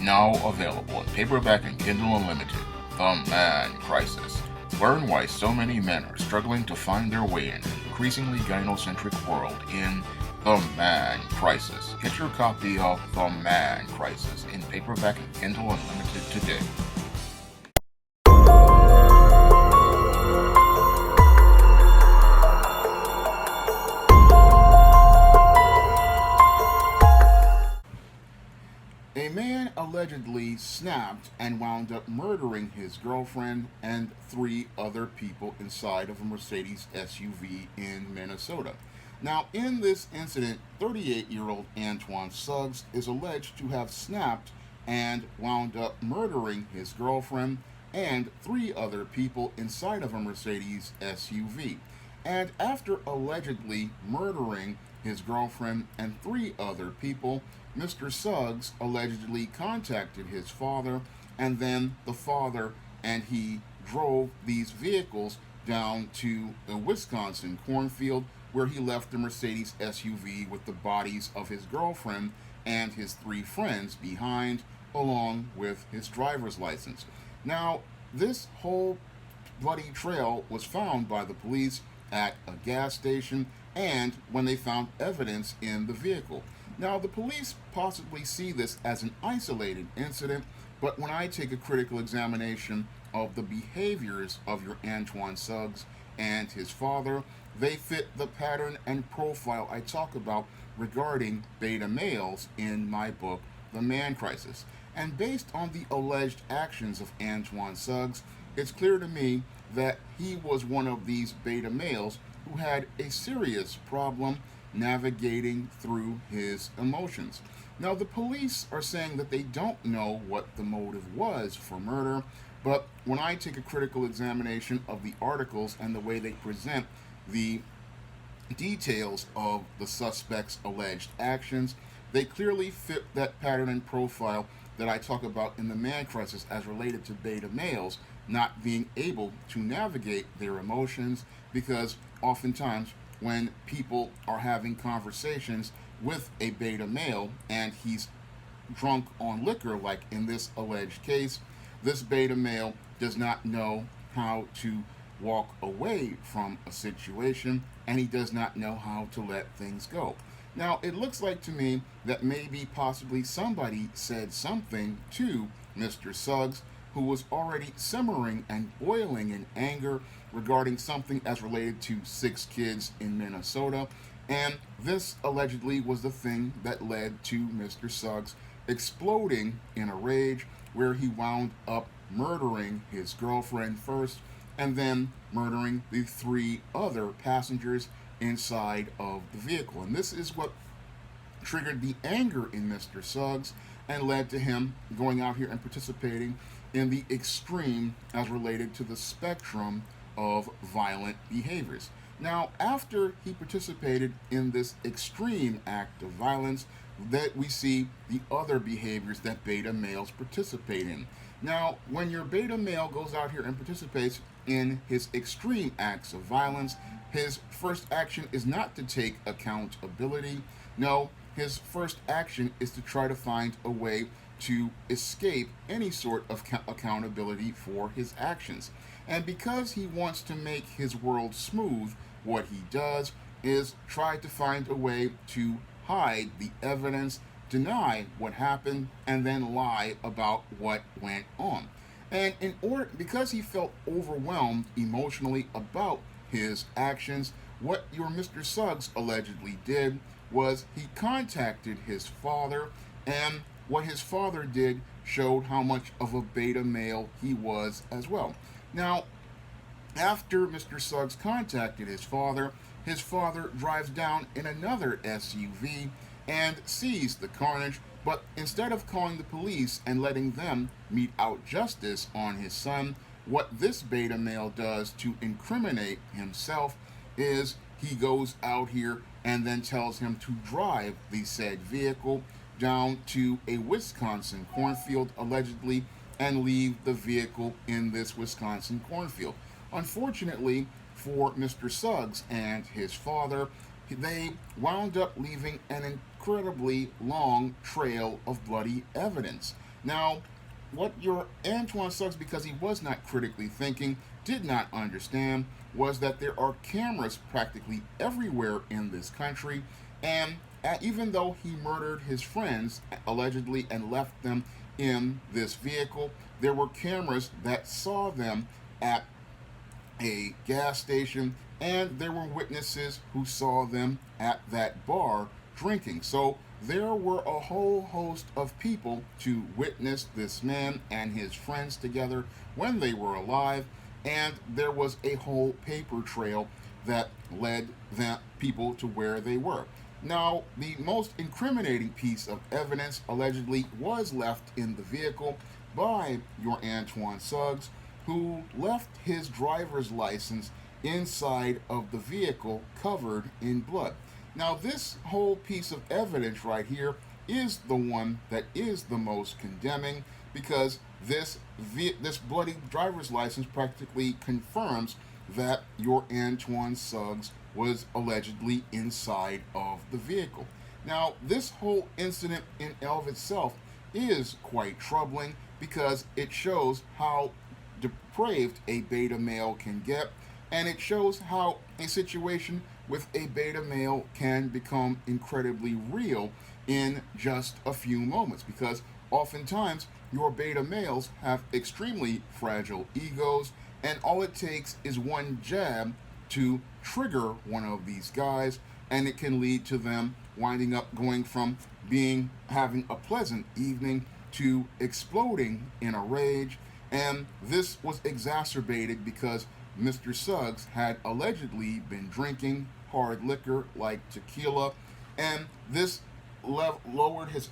Now available in paperback and Kindle Unlimited. The Man Crisis. Learn why so many men are struggling to find their way in an increasingly gynocentric world in The Man Crisis. Get your copy of The Man Crisis in paperback and Kindle Unlimited today. A man allegedly snapped and wound up murdering his girlfriend and 3 other people inside of a Mercedes SUV in Minnesota. Now, in this incident, 38-year-old Antoine Suggs is alleged to have snapped and wound up murdering his girlfriend and 3 other people inside of a Mercedes SUV. And after allegedly murdering his girlfriend and 3 other people, Mr. Suggs allegedly contacted his father, and then the father and he drove these vehicles down to a Wisconsin cornfield where he left the Mercedes SUV with the bodies of his girlfriend and his 3 friends behind, along with his driver's license. Now, this whole bloody trail was found by the police at a gas station and when they found evidence in the vehicle. Now, the police possibly see this as an isolated incident, but when I take a critical examination of the behaviors of your Antoine Suggs and his father, they fit the pattern and profile I talk about regarding beta males in my book, The Man Crisis. And based on the alleged actions of Antoine Suggs, it's clear to me that he was one of these beta males who had a serious problem navigating through his emotions. Now, the police are saying that they don't know what the motive was for murder, but when I take a critical examination of the articles and the way they present the details of the suspect's alleged actions, they clearly fit that pattern and profile that I talk about in The Man Crisis as related to beta males not being able to navigate their emotions, because oftentimes when people are having conversations with a beta male and he's drunk on liquor, like in this alleged case, this beta male does not know how to walk away from a situation and he does not know how to let things go. Now, it looks like to me that maybe possibly somebody said something to Mr. Suggs, who was already simmering and boiling in anger regarding something as related to 6 kids in Minnesota. And this allegedly was the thing that led to Mr. Suggs exploding in a rage, where he wound up murdering his girlfriend first and then murdering the 3 other passengers inside of the vehicle. And this is what triggered the anger in Mr. Suggs and led to him going out here and participating in the extreme as related to the spectrum of violent behaviors. Now, after he participated in this extreme act of violence, that we see the other behaviors that beta males participate in. Now, when your beta male goes out here and participates in his extreme acts of violence, his first action is not to take accountability. No, his first action is to try to find a way to escape any sort of accountability for his actions. And because he wants to make his world smooth, what he does is try to find a way to hide the evidence, deny what happened, and then lie about what went on. And because he felt overwhelmed emotionally about his actions, what your Mr. Suggs allegedly did was he contacted his father, and what his father did showed how much of a beta male he was as well. Now, after Mr. Suggs contacted his father drives down in another SUV and sees the carnage, but instead of calling the police and letting them mete out justice on his son, what this beta male does to incriminate himself is he goes out here and then tells him to drive the said vehicle down to a Wisconsin cornfield, allegedly, and leave the vehicle in this Wisconsin cornfield. Unfortunately for Mr. Suggs and his father, they wound up leaving an incredibly long trail of bloody evidence. Now, what your Antoine Suggs, because he was not critically thinking, did not understand was that there are cameras practically everywhere in this country, and even though he murdered his friends allegedly and left them in this vehicle, there were cameras that saw them at a gas station, and there were witnesses who saw them at that bar drinking. So there were a whole host of people to witness this man and his friends together when they were alive, and there was a whole paper trail that led the people to where they were. Now, the most incriminating piece of evidence allegedly was left in the vehicle by your Antoine Suggs, who left his driver's license inside of the vehicle covered in blood. Now, this whole piece of evidence right here is the one that is the most condemning, because this bloody driver's license practically confirms that your Antoine Suggs was allegedly inside of the vehicle. Now, this whole incident in of itself is quite troubling because it shows how depraved a beta male can get, and it shows how a situation with a beta male can become incredibly real in just a few moments, because oftentimes your beta males have extremely fragile egos, and all it takes is one jab to trigger one of these guys, and it can lead to them winding up going from having a pleasant evening to exploding in a rage. And this was exacerbated because Mr. Suggs had allegedly been drinking hard liquor like tequila, and this lowered his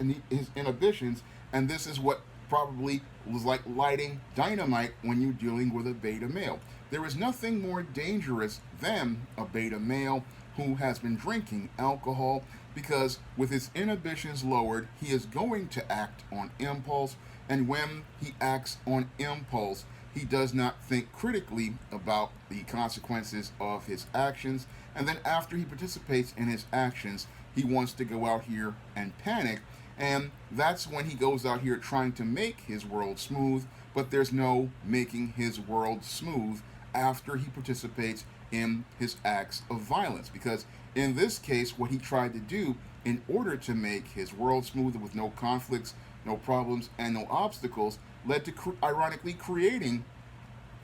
inhibitions, and this is what probably was like lighting dynamite when you're dealing with a beta male. There is nothing more dangerous than a beta male who has been drinking alcohol, because with his inhibitions lowered, he is going to act on impulse, and when he acts on impulse, he does not think critically about the consequences of his actions, and then after he participates in his actions, he wants to go out here and panic, and that's when he goes out here trying to make his world smooth, but there's no making his world smooth after he participates in his acts of violence. Because in this case, what he tried to do in order to make his world smoother with no conflicts, no problems, and no obstacles led to ironically creating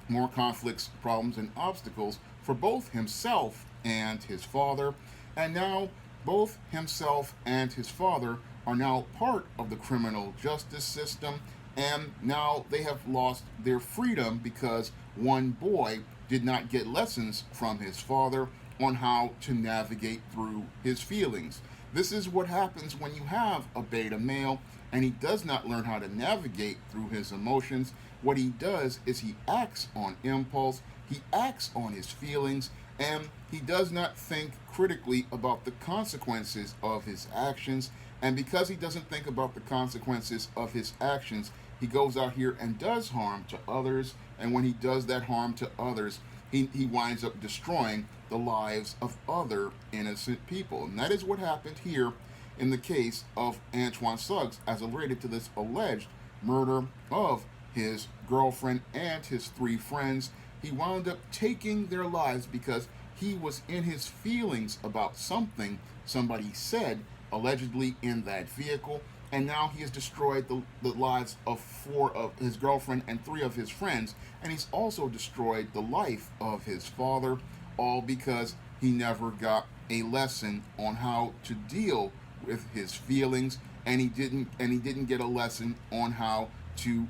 more conflicts, problems, and obstacles for both himself and his father. And now both himself and his father are now part of the criminal justice system, and now they have lost their freedom because one boy did not get lessons from his father on how to navigate through his feelings. This is what happens when you have a beta male and he does not learn how to navigate through his emotions. What he does is he acts on impulse, he acts on his feelings, and he does not think critically about the consequences of his actions. And because he doesn't think about the consequences of his actions, he goes out here and does harm to others. And when he does that harm to others, he winds up destroying the lives of other innocent people. And that is what happened here in the case of Antoine Suggs as related to this alleged murder of his girlfriend and his 3 friends. He wound up taking their lives because he was in his feelings about something somebody said allegedly in that vehicle, and now he has destroyed the lives of 4 of his girlfriend and 3 of his friends, and he's also destroyed the life of his father, all because he never got a lesson on how to deal with his feelings, and he didn't get a lesson on how to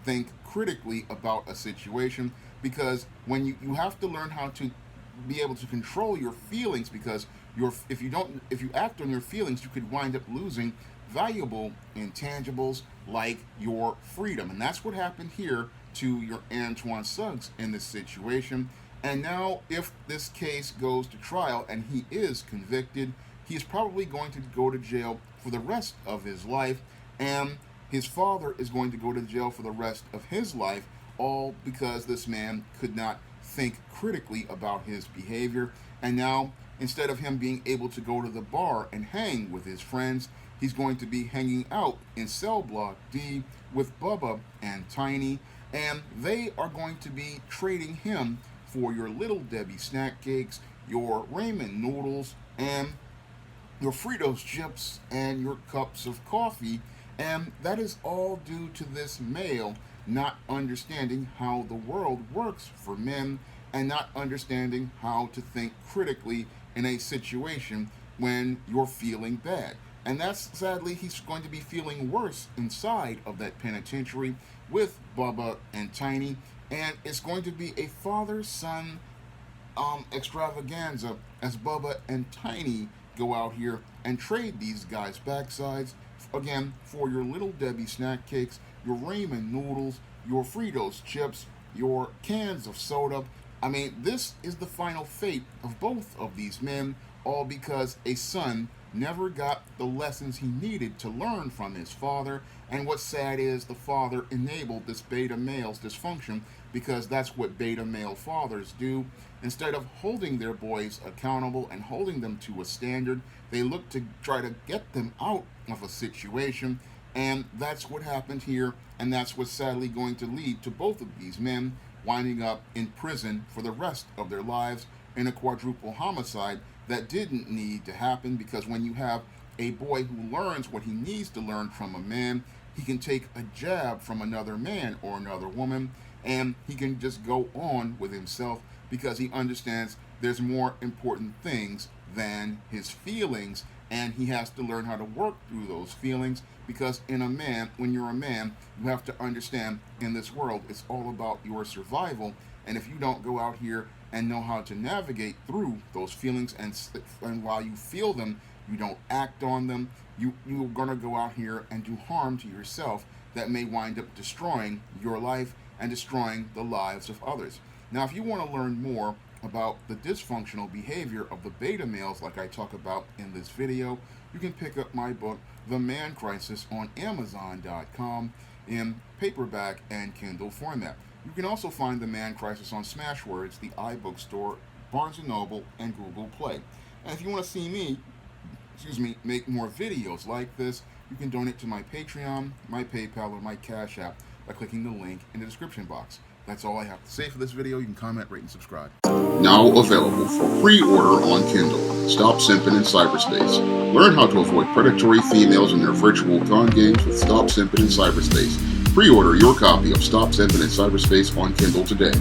think critically about a situation, because when you have to learn how to be able to control your feelings, because if you act on your feelings, you could wind up losing valuable intangibles like your freedom. And that's what happened here to your Antoine Suggs in this situation. And now if this case goes to trial and he is convicted, he is probably going to go to jail for the rest of his life, and his father is going to go to jail for the rest of his life, all because this man could not think critically about his behavior. And now, instead of him being able to go to the bar and hang with his friends, he's going to be hanging out in Cell Block D with Bubba and Tiny, and they are going to be trading him for your Little Debbie snack cakes, your ramen noodles, and your Fritos chips, and your cups of coffee. And that is all due to this male not understanding how the world works for men and not understanding how to think critically in a situation when you're feeling bad. And that's sadly, he's going to be feeling worse inside of that penitentiary with Bubba and Tiny. And it's going to be a father son extravaganza as Bubba and Tiny go out here and trade these guys' backsides again for your Little Debbie snack cakes, your ramen noodles, your Fritos chips, your cans of soda. I mean, this is the final fate of both of these men, all because a son never got the lessons he needed to learn from his father. And what's sad is the father enabled this beta male's dysfunction, because that's what beta male fathers do. Instead of holding their boys accountable and holding them to a standard, they look to try to get them out of a situation. And that's what happened here, and that's what's sadly going to lead to both of these men winding up in prison for the rest of their lives in a quadruple homicide that didn't need to happen. Because when you have a boy who learns what he needs to learn from a man, he can take a jab from another man or another woman, and he can just go on with himself because he understands there's more important things than his feelings, and he has to learn how to work through those feelings. Because when you're a man, you have to understand in this world, it's all about your survival. And if you don't go out here and know how to navigate through those feelings, and while you feel them, you don't act on them, you're going to go out here and do harm to yourself that may wind up destroying your life and destroying the lives of others. Now, if you want to learn more about the dysfunctional behavior of the beta males like I talk about in this video, you can pick up my book, The Man Crisis, on Amazon.com in paperback and Kindle format. You can also find The Man Crisis on Smashwords, the iBookstore, Barnes & Noble, and Google Play. And if you want to see me, make more videos like this, you can donate to my Patreon, my PayPal, or my Cash App by clicking the link in the description box. That's all I have to say for this video. You can comment, rate, and subscribe. Now available for pre-order on Kindle. Stop Simping in Cyberspace. Learn how to avoid predatory females in their virtual con games with Stop Simping in Cyberspace. Pre-order your copy of Stop Simping in Cyberspace on Kindle today.